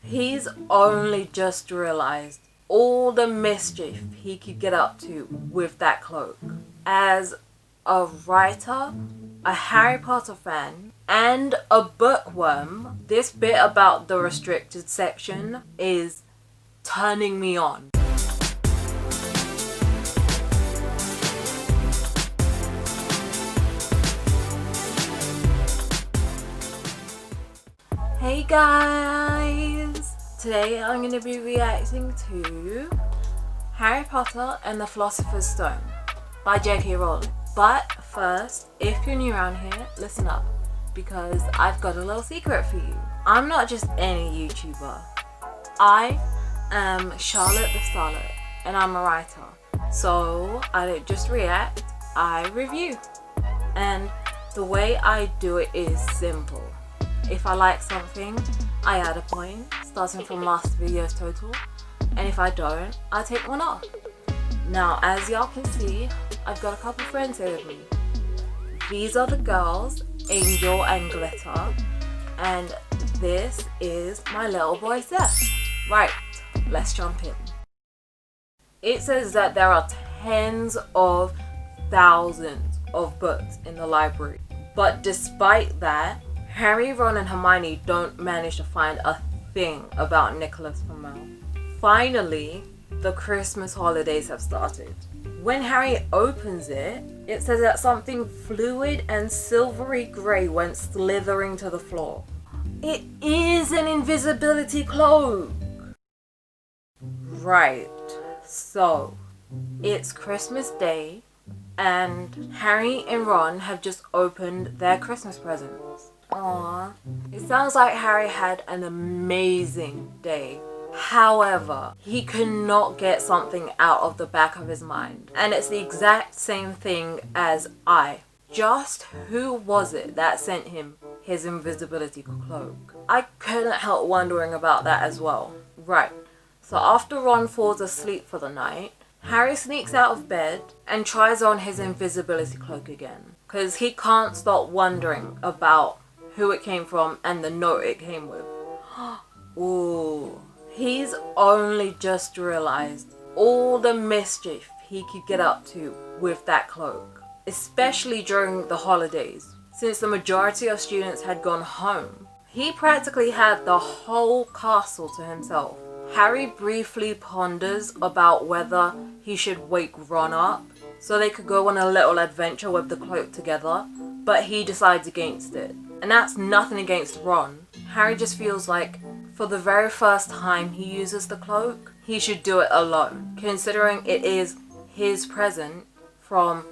He's only just realized all the mischief he could get up to with that cloak. As a writer, a Harry Potter fan, and a bookworm, this bit about the restricted section is turning me on. Hey guys! Today I'm going to be reacting to Harry Potter and the Philosopher's Stone by J.K. Rowling. But first, if you're new around here, listen up, because I've got a little secret for you. I'm not just any YouTuber. I am Charlotte the Starlet, and I'm a writer. So I don't just react, I review. And the way I do it is simple. If I like something, I add a point, starting from last video's total, and if I don't, I take one off. Now, as y'all can see, I've got a couple friends here with me. These are the girls, Angel and Glitter, and this is my little boy Seth. Right, let's jump in. It says that there are tens of thousands of books in the library, but despite that, Harry, Ron and Hermione don't manage to find a thing about Nicholas Flamel. Finally, the Christmas holidays have started. When Harry opens it, it says that something fluid and silvery grey went slithering to the floor. It is an invisibility cloak! Right, so it's Christmas Day and Harry and Ron have just opened their Christmas presents. Aww. It sounds like Harry had an amazing day. However, he could not get something out of the back of his mind. And it's the exact same thing as I. Just who was it that sent him his invisibility cloak? I couldn't help wondering about that as well. Right, so after Ron falls asleep for the night, Harry sneaks out of bed and tries on his invisibility cloak again. Because he can't stop wondering about who it came from and the note it came with. Ooh. He's only just realized all the mischief he could get up to with that cloak. Especially during the holidays, since the majority of students had gone home. He practically had the whole castle to himself. Harry briefly ponders about whether he should wake Ron up so they could go on a little adventure with the cloak together, but he decides against it. And that's nothing against Ron. Harry just feels like for the very first time he uses the cloak, he should do it alone, considering it is his present from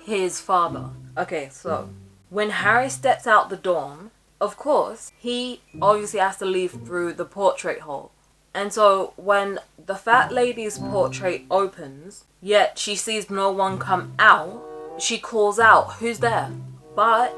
his father. Okay, so when Harry steps out the dorm, of course, he obviously has to leave through the portrait hole. And so when the fat lady's portrait opens, yet she sees no one come out, she calls out, "Who's there?" But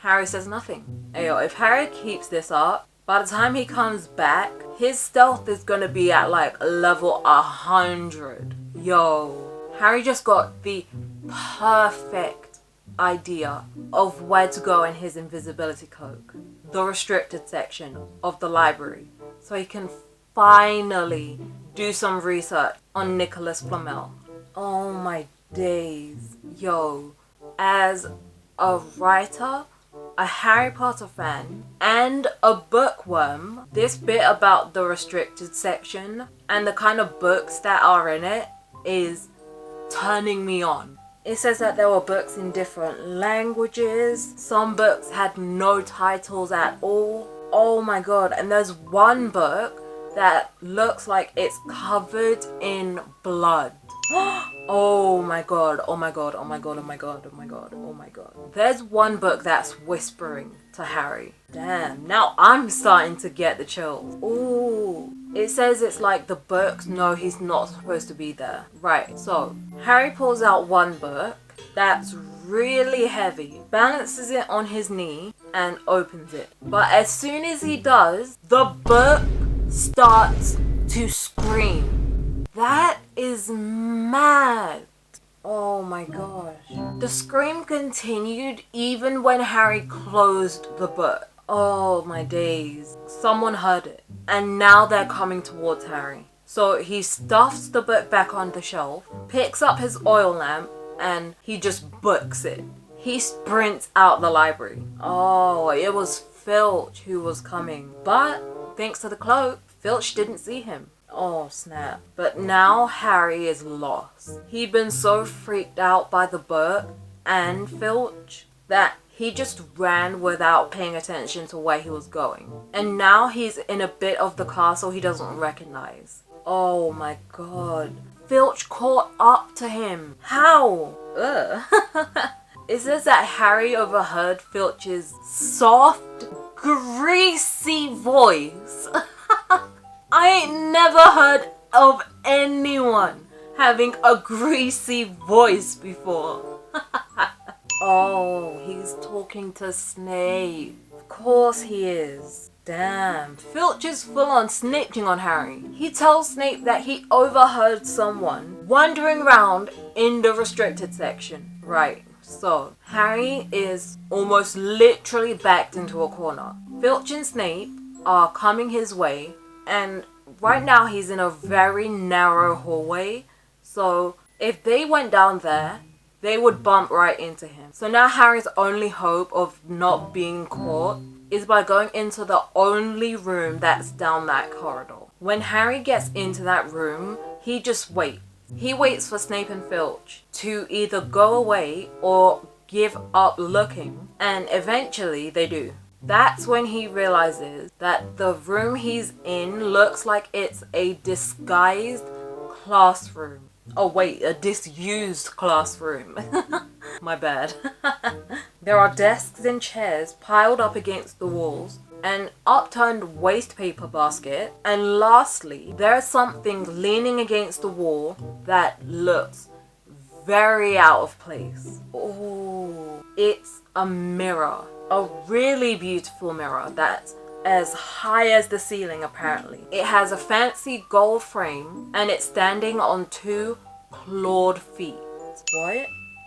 Harry says nothing. Ayo, if Harry keeps this up, by the time he comes back, his stealth is gonna be at like level 100. Yo, Harry just got the perfect idea of where to go in his invisibility cloak. The restricted section of the library. So he can finally do some research on Nicholas Flamel. Oh my days. Yo, as a writer, a Harry Potter fan, and a bookworm, this bit about the restricted section and the kind of books that are in it is turning me on. It says that there were books in different languages. Some books had no titles at all. Oh my god, and there's one book that looks like it's covered in blood. Oh my god, oh my god, oh my god, oh my god, oh my god, oh my god. There's one book that's whispering to Harry. Damn, now I'm starting to get the chills. Ooh. It says it's like the books know he's not supposed to be there. Right, so Harry pulls out one book that's really heavy, balances it on his knee, and opens it. But as soon as he does, the book starts to scream. That is mad. Oh my gosh. The scream continued even when Harry closed the book. Oh my days. Someone heard it. And now they're coming towards Harry. So he stuffs the book back on the shelf, picks up his oil lamp, and he just books it. He sprints out the library. Oh, it was Filch who was coming. But thanks to the cloak, Filch didn't see him. Oh snap. But now Harry is lost. He'd been so freaked out by the book and Filch that he just ran without paying attention to where he was going. And now he's in a bit of the castle he doesn't recognize. Oh my god. Filch caught up to him. How? Ugh. It says that Harry overheard Filch's soft, greasy voice. I ain't never heard of anyone having a greasy voice before. Oh, he's talking to Snape. Of course he is. Damn. Filch is full on snitching on Harry. He tells Snape that he overheard someone wandering around in the restricted section. Right. So, Harry is almost literally backed into a corner. Filch and Snape are coming his way, and right now he's in a very narrow hallway. So, if they went down there, they would bump right into him. So now Harry's only hope of not being caught is by going into the only room that's down that corridor. When Harry gets into that room, he just waits. He waits for Snape and Filch to either go away or give up looking, and eventually they do. That's when he realizes that the room he's in looks like it's a disguised classroom. Oh wait, a disused classroom. My bad. There are desks and chairs piled up against the walls, an upturned waste paper basket, and lastly, there's something leaning against the wall that looks very out of place. Oh, it's a mirror. A really beautiful mirror that's as high as the ceiling apparently. It has a fancy gold frame and it's standing on two clawed feet. What?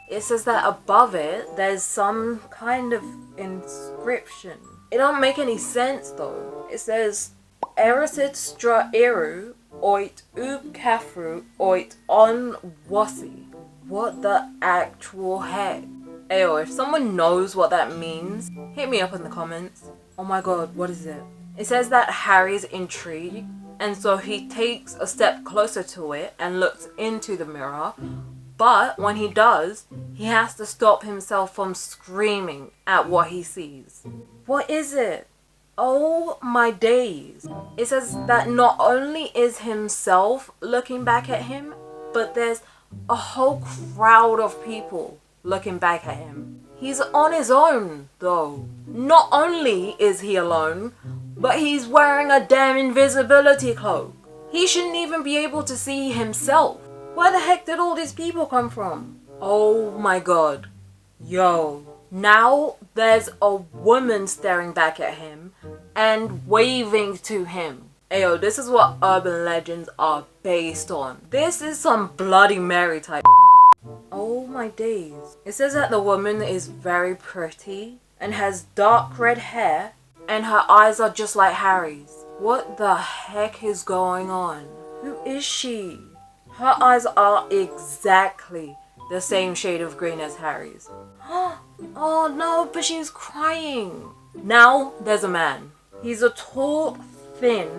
It says that above it there's some kind of inscription. It don't make any sense though. It says Eresit stra eru oit ub kafru oit on wasi. What the actual heck? Ayo, if someone knows what that means, hit me up in the comments. Oh my god, what is it? It says that Harry's intrigued, and so he takes a step closer to it and looks into the mirror. But when he does, he has to stop himself from screaming at what he sees. What is it? Oh my days. It says that not only is himself looking back at him, but there's a whole crowd of people looking back at him. He's on his own though. Not only is he alone, but he's wearing a damn invisibility cloak. He shouldn't even be able to see himself. Where the heck did all these people come from? Oh my god. Yo. Now there's a woman staring back at him and waving to him. Ayo, this is what urban legends are based on. This is some Bloody Mary type. Oh my days. It says that the woman is very pretty and has dark red hair and her eyes are just like Harry's. What the heck is going on? Who is she? Her eyes are exactly the same shade of green as Harry's. Oh no, but she's crying. Now there's a man. He's a tall, thin,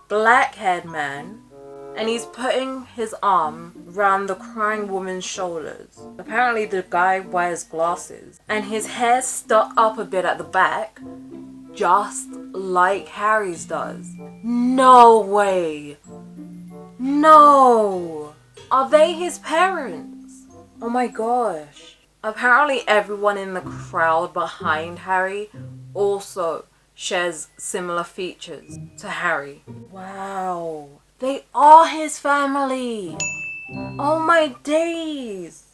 black-haired man, and he's putting his arm around the crying woman's shoulders. Apparently the guy wears glasses, and his hair's stuck up a bit at the back, just like Harry's does. No way! No! Are they his parents? Oh my gosh. Apparently everyone in the crowd behind Harry also shares similar features to Harry. Wow. They are his family. Oh my days.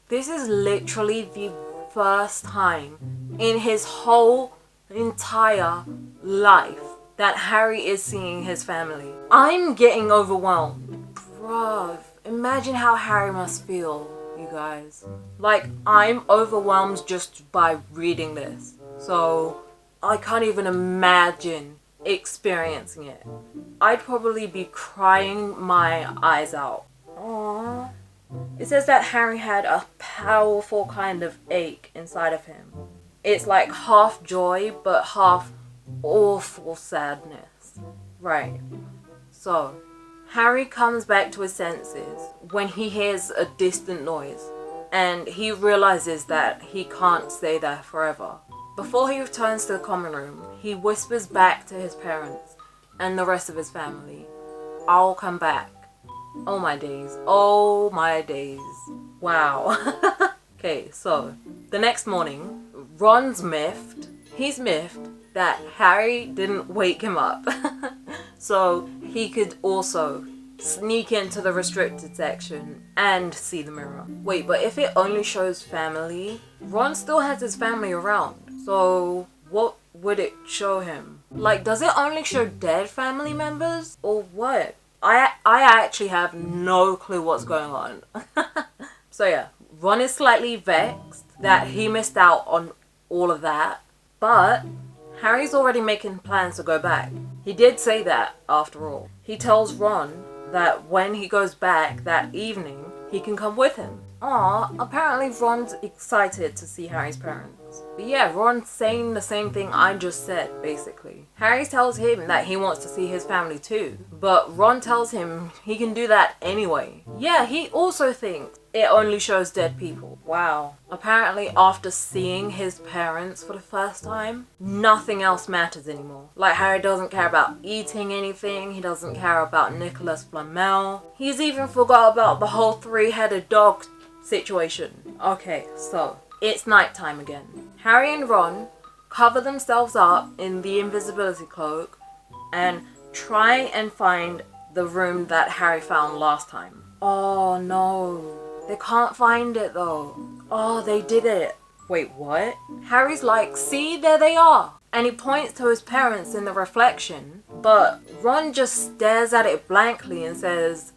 This is literally the first time in his whole entire life that Harry is seeing his family. I'm getting overwhelmed. Bruv, imagine how Harry must feel, you guys. Like, I'm overwhelmed just by reading this. So, I can't even imagine experiencing it. I'd probably be crying my eyes out. Aww. It says that Harry had a powerful kind of ache inside of him. It's like half joy, but half awful sadness. Right. So, Harry comes back to his senses when he hears a distant noise, and he realizes that he can't stay there forever. Before he returns to the common room, he whispers back to his parents and the rest of his family, "I'll come back." Oh my days. Oh my days. Wow. Okay, so the next morning, Ron's miffed. He's miffed that Harry didn't wake him up. So he could also sneak into the restricted section and see the mirror. Wait, but if it only shows family, Ron still has his family around. So what would it show him? Like, does it only show dead family members? Or what? I actually have no clue what's going on. So yeah, Ron is slightly vexed that he missed out on all of that. But Harry's already making plans to go back. He did say that, after all. He tells Ron that when he goes back that evening, he can come with him. Aw, apparently Ron's excited to see Harry's parents. But yeah, Ron's saying the same thing I just said, basically. Harry tells him that he wants to see his family too, but Ron tells him he can do that anyway. Yeah, he also thinks it only shows dead people. Wow. Apparently after seeing his parents for the first time, nothing else matters anymore. Like, Harry doesn't care about eating anything, he doesn't care about Nicholas Flamel. He's even forgot about the whole three-headed dog situation. Okay, so it's nighttime again. Harry and Ron cover themselves up in the invisibility cloak and try and find the room that Harry found last time. Oh no, they can't find it though. Oh, they did it. Wait, what? Harry's like, see, there they are. And he points to his parents in the reflection, but Ron just stares at it blankly and says,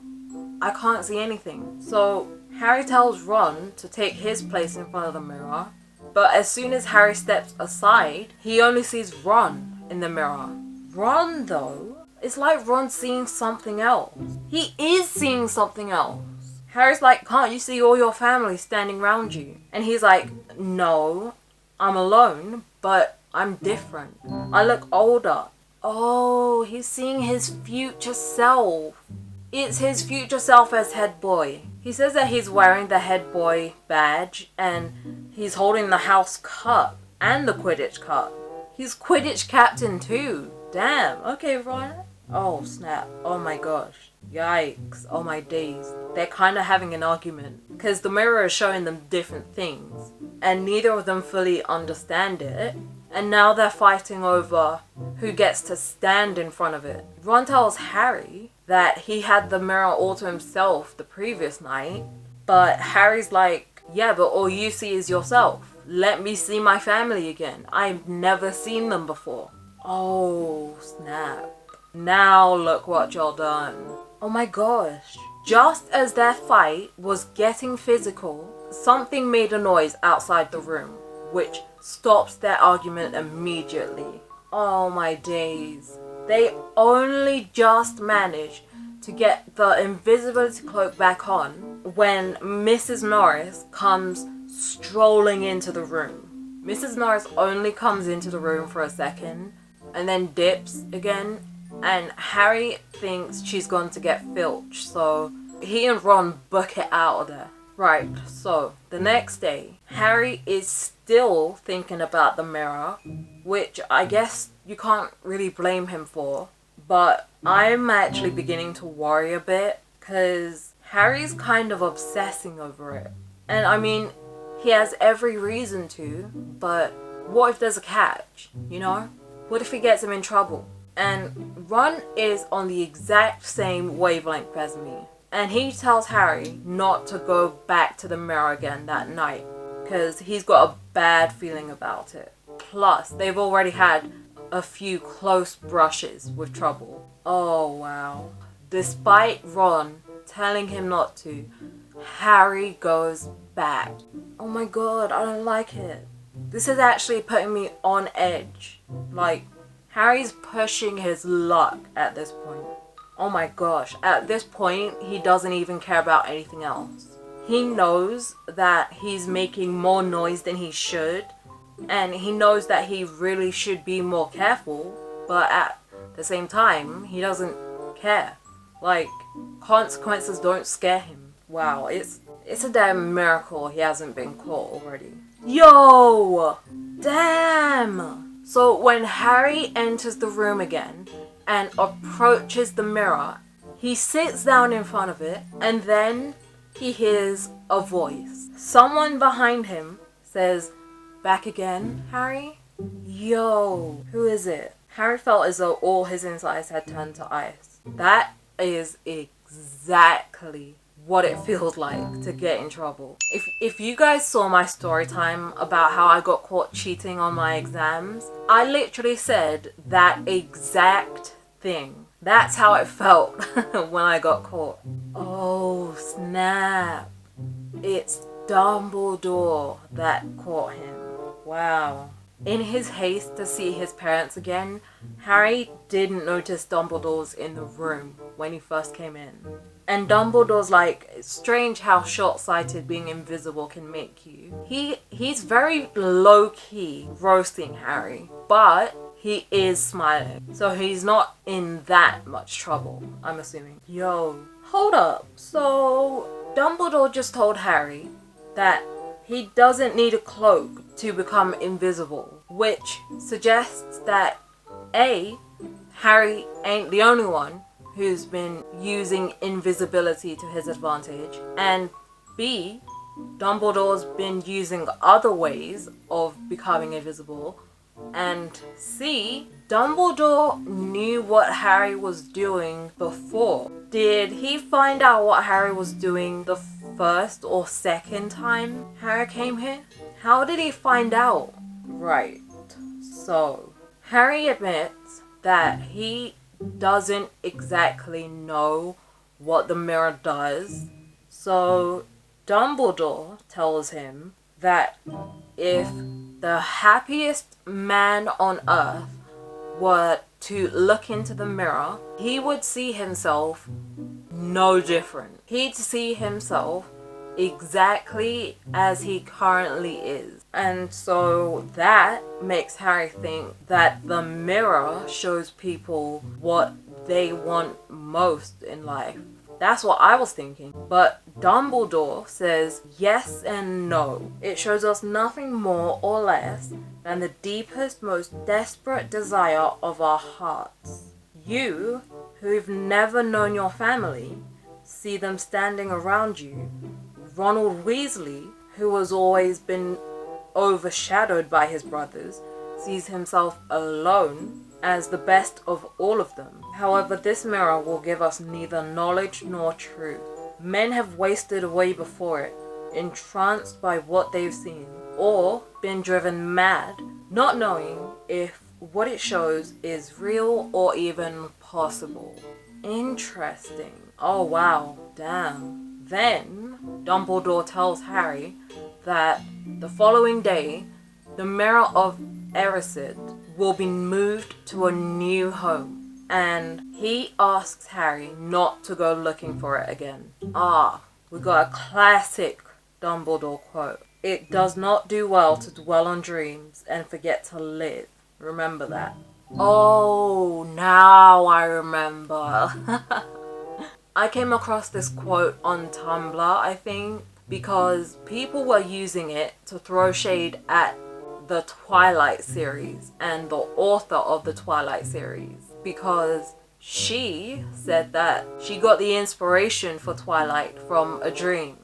I can't see anything. So Harry tells Ron to take his place in front of the mirror, but as soon as Harry steps aside, he only sees Ron in the mirror. Ron, though, it's like Ron's seeing something else. He is seeing something else. Harry's like, can't you see all your family standing around you? And he's like, no, I'm alone, but I'm different. I look older. Oh, he's seeing his future self. It's his future self as head boy. He says that he's wearing the head boy badge and he's holding the house cup and the Quidditch cup. He's Quidditch captain too. Damn. Okay, Ron. Oh, snap. Oh my gosh. Yikes. Oh my days. They're kind of having an argument because the mirror is showing them different things and neither of them fully understand it. And now they're fighting over who gets to stand in front of it. Ron tells Harry that he had the mirror all to himself the previous night, but Harry's like, yeah, but all you see is yourself. Let me see my family again. I've never seen them before. Oh, snap. Now look what you're done. Oh my gosh. Just as their fight was getting physical, something made a noise outside the room, which stops their argument immediately. Oh my days. They only just managed to get the invisibility cloak back on when Mrs. Norris comes strolling into the room. Mrs. Norris only comes into the room for a second and then dips again, and Harry thinks she's going to get Filch, so he and Ron book it out of there. Right, so the next day, Harry is still thinking about the mirror, which I guess you can't really blame him for, but I'm actually beginning to worry a bit because Harry's kind of obsessing over it. And I mean, he has every reason to, but what if there's a catch, you know? What if he gets him in trouble? And Ron is on the exact same wavelength as me. And he tells Harry not to go back to the mirror again that night because he's got a bad feeling about it. Plus, they've already had a few close brushes with trouble. Oh wow. Despite Ron telling him not to, Harry goes back. Oh my god, I don't like it. This is actually putting me on edge. Like, Harry's pushing his luck at this point. Oh my gosh, at this point, he doesn't even care about anything else. He knows that he's making more noise than he should, and he knows that he really should be more careful, but at the same time, he doesn't care. Like, consequences don't scare him. Wow, it's a damn miracle he hasn't been caught already. Yo! Damn! So when Harry enters the room again and approaches the mirror, he sits down in front of it and then he hears a voice. Someone behind him says, "Back again, Harry?" Yo, who is it? Harry felt as though all his insides had turned to ice. That is exactly what it feels like to get in trouble. If you guys saw my story time about how I got caught cheating on my exams, I literally said that exact thing. That's how it felt when I got caught. Oh snap. It's Dumbledore that caught him. Wow. In his haste to see his parents again, Harry didn't notice Dumbledore's in the room when he first came in. And Dumbledore's like, it's strange how short-sighted being invisible can make you. He's very low-key roasting Harry, but he is smiling. So he's not in that much trouble, I'm assuming. Yo, hold up. So Dumbledore just told Harry that he doesn't need a cloak to become invisible, which suggests that A, Harry ain't the only one who's been using invisibility to his advantage, and B, Dumbledore's been using other ways of becoming invisible, and C, Dumbledore knew what Harry was doing before. Did he find out what Harry was doing the first or second time Harry came here? How did he find out? Right, so Harry admits that he doesn't exactly know what the mirror does, so Dumbledore tells him that if the happiest man on earth were to look into the mirror, he would see himself no different. He'd see himself exactly as he currently is. And so that makes Harry think that the mirror shows people what they want most in life. That's what I was thinking. But Dumbledore says yes and no. It shows us nothing more or less than the deepest, most desperate desire of our hearts. You, who've never known your family, see them standing around you. Ronald Weasley, who has always been overshadowed by his brothers, sees himself alone as the best of all of them. However, this mirror will give us neither knowledge nor truth. Men have wasted away before it, entranced by what they've seen, or been driven mad, not knowing if what it shows is real or even possible. Interesting. Oh wow, damn. Then Dumbledore tells Harry that the following day, the Mirror of Erised will be moved to a new home, and he asks Harry not to go looking for it again. We got a classic Dumbledore quote. It does not do well to dwell on dreams and forget to live. Remember that. Oh, now I remember. I came across this quote on Tumblr, I think, because people were using it to throw shade at the Twilight series and the author of the Twilight series, because she said that she got the inspiration for Twilight from a dream.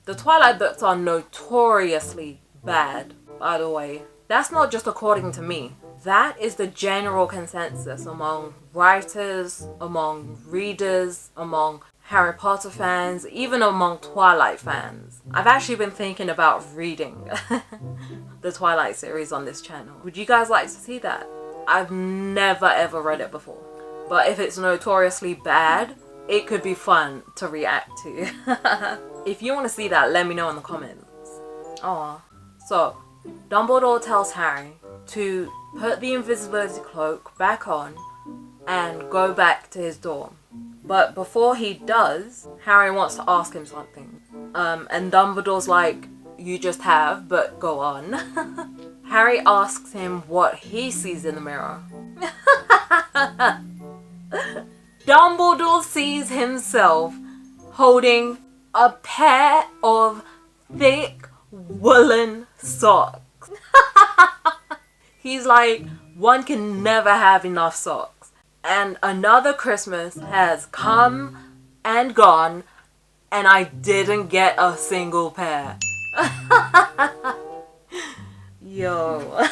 The Twilight books are notoriously bad, by the way. That's not just according to me. That is the general consensus among writers, among readers, among Harry Potter fans, even among Twilight fans. I've actually been thinking about reading the Twilight series on this channel. Would you guys like to see that? I've never ever read it before. But if it's notoriously bad, it could be fun to react to. If you want to see that, let me know in the comments. So Dumbledore tells Harry to put the invisibility cloak back on and go back to his dorm. But before he does, Harry wants to ask him something. And Dumbledore's like, you just have, but go on. Harry asks him what he sees in the mirror. Dumbledore sees himself holding a pair of thick woolen socks. He's like, one can never have enough socks. And another Christmas has come and gone, and I didn't get a single pair. Yo.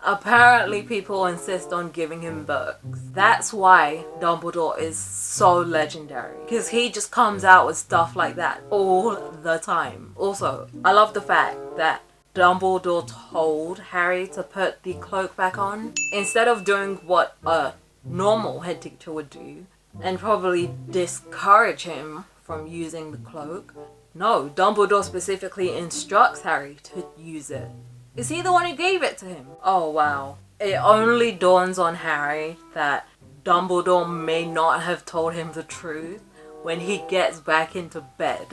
Apparently people insist on giving him books. That's why Dumbledore is so legendary. Because he just comes out with stuff like that all the time. Also, I love the fact that Dumbledore told Harry to put the cloak back on instead of doing what a normal head teacher would do and probably discourage him from using the cloak. No, Dumbledore specifically instructs Harry to use it. Is he the one who gave it to him? Oh wow. It only dawns on Harry that Dumbledore may not have told him the truth when he gets back into bed.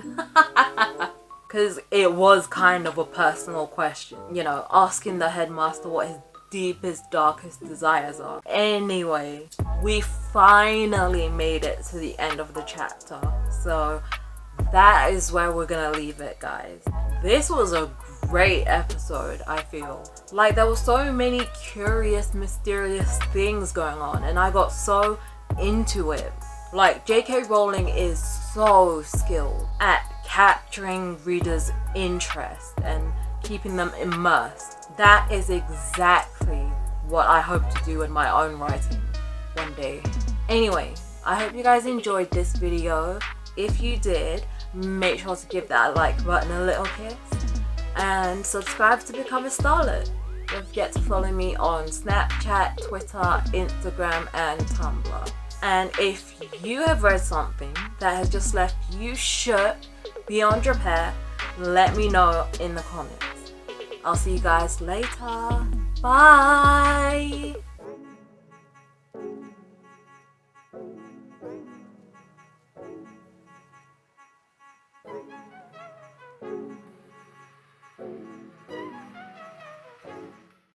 Because it was kind of a personal question. You know, asking the headmaster what his deepest, darkest desires are. Anyway, we finally made it to the end of the chapter. So that is where we're gonna leave it, guys. This was a great episode, I feel. Like, there were so many curious, mysterious things going on, and I got so into it. Like, J.K. Rowling is so skilled at capturing readers' interest and keeping them immersed. That is exactly what I hope to do in my own writing one day. Anyway, I hope you guys enjoyed this video. If you did, make sure to give that like button a little kiss and subscribe to become a Starlet. Don't forget to follow me on Snapchat, Twitter, Instagram and Tumblr. And if you have read something that has just left you shook beyond repair, let me know in the comments. I'll see you guys later. Bye!